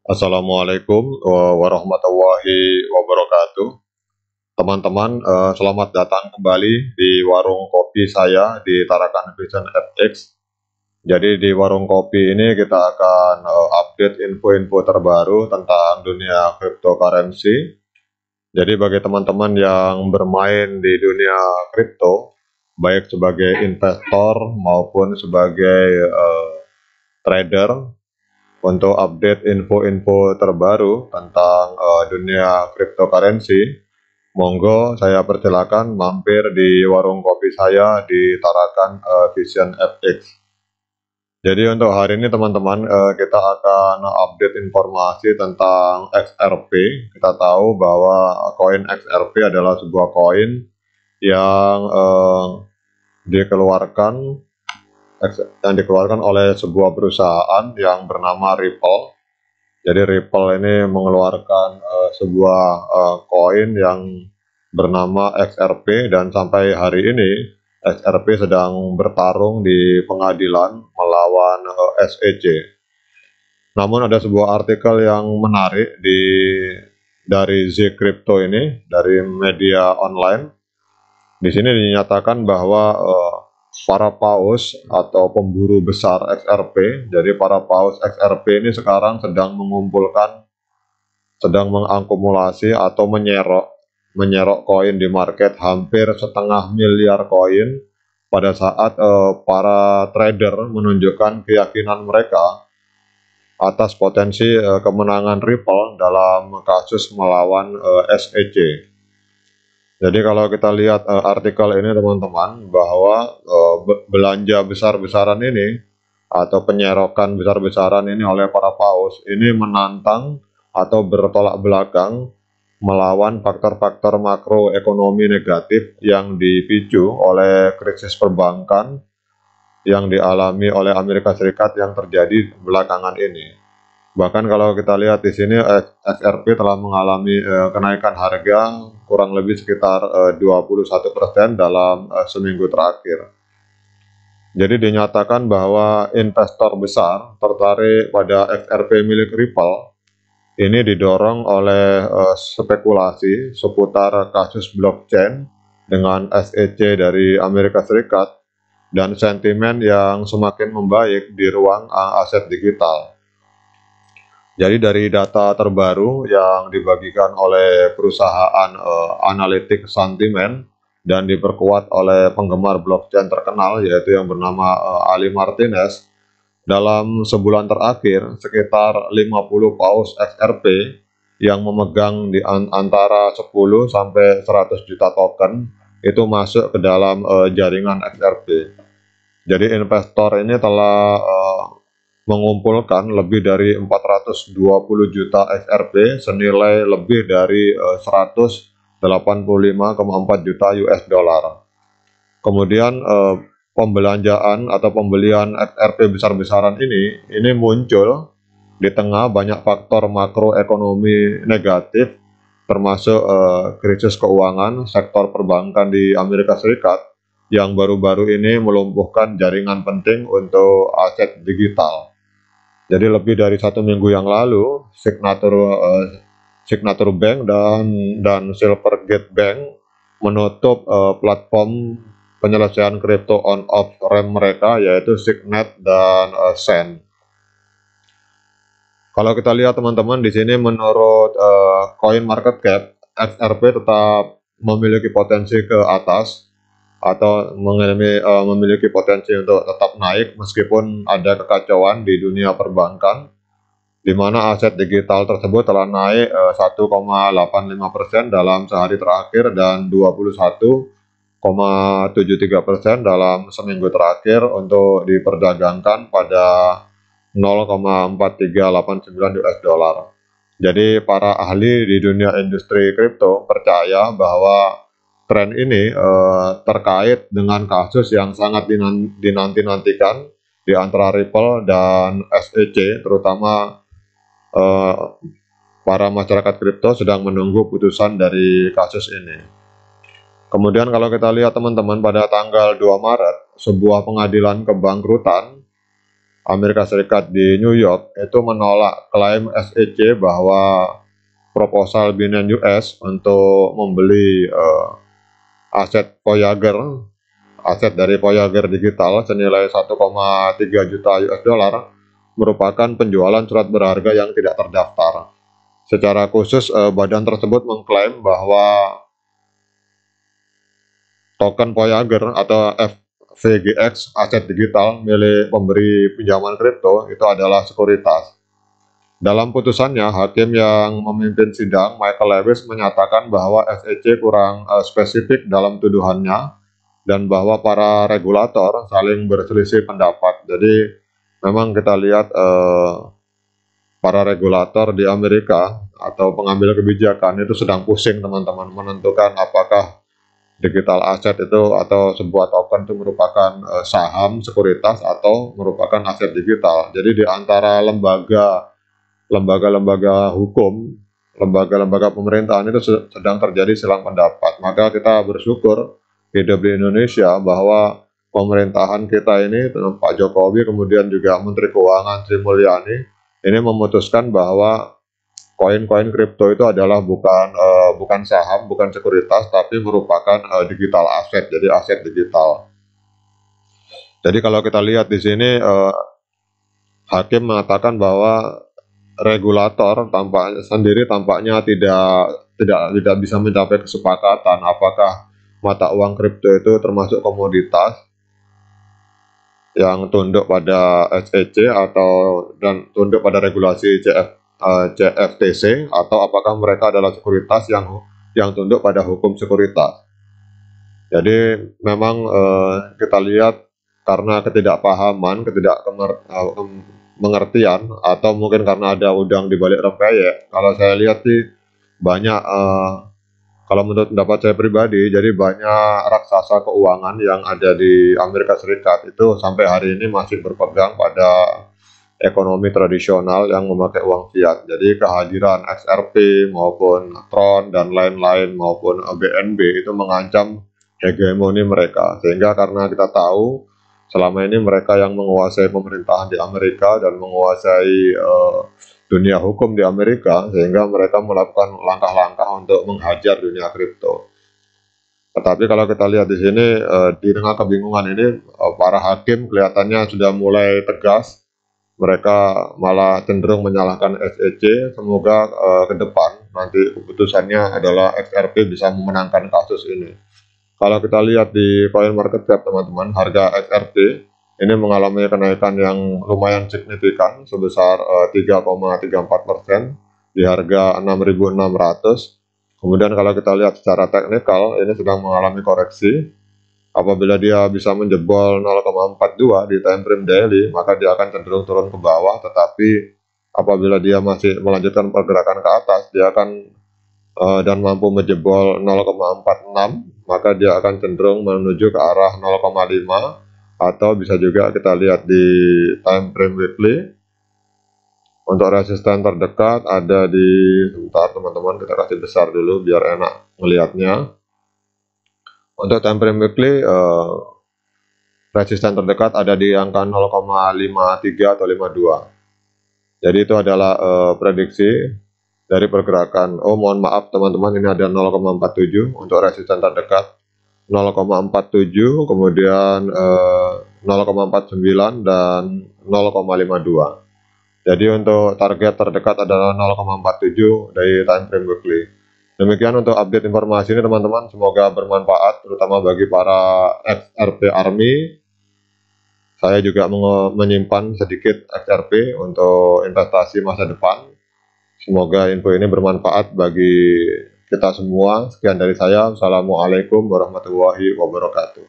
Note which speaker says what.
Speaker 1: Assalamualaikum warahmatullahi wabarakatuh. Teman-teman, selamat datang kembali di warung kopi saya di Tarakan Vision FX. Jadi di warung kopi ini kita akan update info-info terbaru tentang dunia cryptocurrency. Jadi bagi teman-teman yang bermain di dunia kripto, baik sebagai investor maupun sebagai trader, untuk update info-info terbaru tentang dunia cryptocurrency, monggo saya persilakan mampir di warung kopi saya di Tarakan Vision FX. Jadi untuk hari ini teman-teman, kita akan update informasi tentang XRP. Kita tahu bahwa koin XRP adalah sebuah koin yang dikeluarkan oleh sebuah perusahaan yang bernama Ripple. Jadi Ripple ini mengeluarkan sebuah koin yang bernama XRP, dan sampai hari ini XRP sedang bertarung di pengadilan melawan SEC. Namun ada sebuah artikel yang menarik dari Z Crypto ini, dari media online. Di sini dinyatakan bahwa para paus atau pemburu besar XRP, jadi para paus XRP ini sekarang sedang mengakumulasi atau menyerok koin di market hampir 1,5 miliar koin pada saat para trader menunjukkan keyakinan mereka atas potensi kemenangan Ripple dalam kasus melawan SEC. Jadi kalau kita lihat artikel ini teman-teman, bahwa belanja besar-besaran ini atau penyerokan besar-besaran ini oleh para paus ini menantang atau bertolak belakang melawan faktor-faktor makroekonomi negatif yang dipicu oleh krisis perbankan yang dialami oleh Amerika Serikat yang terjadi belakangan ini. Bahkan kalau kita lihat di sini, XRP telah mengalami kenaikan harga kurang lebih sekitar 21% dalam seminggu terakhir. Jadi dinyatakan bahwa investor besar tertarik pada XRP milik Ripple ini didorong oleh spekulasi seputar kasus blockchain dengan SEC dari Amerika Serikat dan sentimen yang semakin membaik di ruang aset digital. Jadi dari data terbaru yang dibagikan oleh perusahaan analitik sentimen dan diperkuat oleh penggemar blockchain terkenal yaitu yang bernama Ali Martinez, dalam sebulan terakhir sekitar 50 paus XRP yang memegang di antara 10 sampai 100 juta token itu masuk ke dalam jaringan XRP. Jadi investor ini telah mengumpulkan lebih dari 420 juta XRP senilai lebih dari 185,4 juta US dollar. Kemudian pembelanjaan atau pembelian XRP besar-besaran ini muncul di tengah banyak faktor makroekonomi negatif, termasuk krisis keuangan sektor perbankan di Amerika Serikat yang baru-baru ini melumpuhkan jaringan penting untuk aset digital. Jadi lebih dari 1 minggu yang lalu, Signature Bank dan Silvergate Bank menutup platform penyelesaian kripto on-off ramp mereka, yaitu Signet dan Send. Kalau kita lihat teman-teman di sini, menurut Coin Market Cap, XRP tetap memiliki potensi ke atas atau memiliki potensi untuk tetap naik meskipun ada kekacauan di dunia perbankan, di mana aset digital tersebut telah naik 1,85% dalam sehari terakhir dan 21,73% dalam seminggu terakhir untuk diperdagangkan pada 0,4389 US dollar. Jadi para ahli di dunia industri kripto percaya bahwa tren ini terkait dengan kasus yang sangat dinanti-nantikan di antara Ripple dan SEC, terutama para masyarakat kripto sedang menunggu putusan dari kasus ini. Kemudian kalau kita lihat teman-teman, pada tanggal 2 Maret, sebuah pengadilan kebangkrutan Amerika Serikat di New York itu menolak klaim SEC bahwa proposal Binance US untuk membeli aset Voyager, aset dari Voyager Digital senilai 1,3 juta US dollar merupakan penjualan surat berharga yang tidak terdaftar. Secara khusus, badan tersebut mengklaim bahwa token Voyager atau VGX aset digital milik pemberi pinjaman kripto itu adalah sekuritas. Dalam putusannya, hakim yang memimpin sidang, Michael Lewis, menyatakan bahwa SEC kurang spesifik dalam tuduhannya dan bahwa para regulator saling berselisih pendapat. Jadi memang kita lihat para regulator di Amerika atau pengambil kebijakan itu sedang pusing teman-teman menentukan apakah digital asset itu atau sebuah token itu merupakan saham, sekuritas, atau merupakan aset digital. Jadi di antara lembaga-lembaga hukum, lembaga-lembaga pemerintahan itu sedang terjadi silang pendapat. Maka kita bersyukur hidup di Indonesia bahwa pemerintahan kita ini, Pak Jokowi, kemudian juga Menteri Keuangan Sri Mulyani, ini memutuskan bahwa koin-koin kripto itu adalah bukan saham, bukan sekuritas, tapi merupakan digital aset, jadi aset digital. Jadi kalau kita lihat di sini, hakim mengatakan bahwa regulator tampaknya tidak bisa mencapai kesepakatan apakah mata uang kripto itu termasuk komoditas yang tunduk pada SEC dan tunduk pada regulasi CFTC, atau apakah mereka adalah sekuritas yang tunduk pada hukum sekuritas. Jadi memang kita lihat karena ketidakpahaman, ketidakmengertian, atau mungkin karena ada udang di balik rempeyek. Kalau saya lihat sih banyak, kalau menurut pendapat saya pribadi, jadi banyak raksasa keuangan yang ada di Amerika Serikat itu sampai hari ini masih berpegang pada ekonomi tradisional yang memakai uang fiat. Jadi kehadiran XRP maupun Tron dan lain-lain maupun BNB itu mengancam hegemoni mereka. Sehingga karena kita tahu selama ini mereka yang menguasai pemerintahan di Amerika dan menguasai dunia hukum di Amerika, sehingga mereka melakukan langkah-langkah untuk menghajar dunia kripto. Tetapi kalau kita lihat di sini, di tengah kebingungan ini, para hakim kelihatannya sudah mulai tegas. Mereka malah cenderung menyalahkan SEC. Semoga ke depan nanti keputusannya adalah XRP bisa memenangkan kasus ini. Kalau kita lihat di CoinMarketCap teman-teman, harga XRP ini mengalami kenaikan yang lumayan signifikan sebesar 3,34% di harga 6.600. Kemudian kalau kita lihat secara teknikal, ini sedang mengalami koreksi. Apabila dia bisa menjebol 0,42 di time frame daily, maka dia akan cenderung turun ke bawah. Tetapi apabila dia masih melanjutkan pergerakan ke atas, dia akan dan mampu menjebol 0,46, maka dia akan cenderung menuju ke arah 0,5, atau bisa juga kita lihat di time frame weekly. Untuk resisten terdekat ada di, sebentar teman-teman, kita kasih besar dulu biar enak melihatnya. Untuk time frame weekly, resisten terdekat ada di angka 0,53 atau 52. Jadi itu adalah prediksi dari pergerakan. Oh, mohon maaf teman-teman, ini ada 0,47 untuk resisten terdekat, 0,47, kemudian 0,49 dan 0,52. Jadi untuk target terdekat adalah 0,47 dari time frame weekly. Demikian untuk update informasi ini teman-teman, semoga bermanfaat terutama bagi para XRP Army. Saya juga menyimpan sedikit XRP untuk investasi masa depan. Semoga info ini bermanfaat bagi kita semua. Sekian dari saya. Assalamualaikum warahmatullahi wabarakatuh.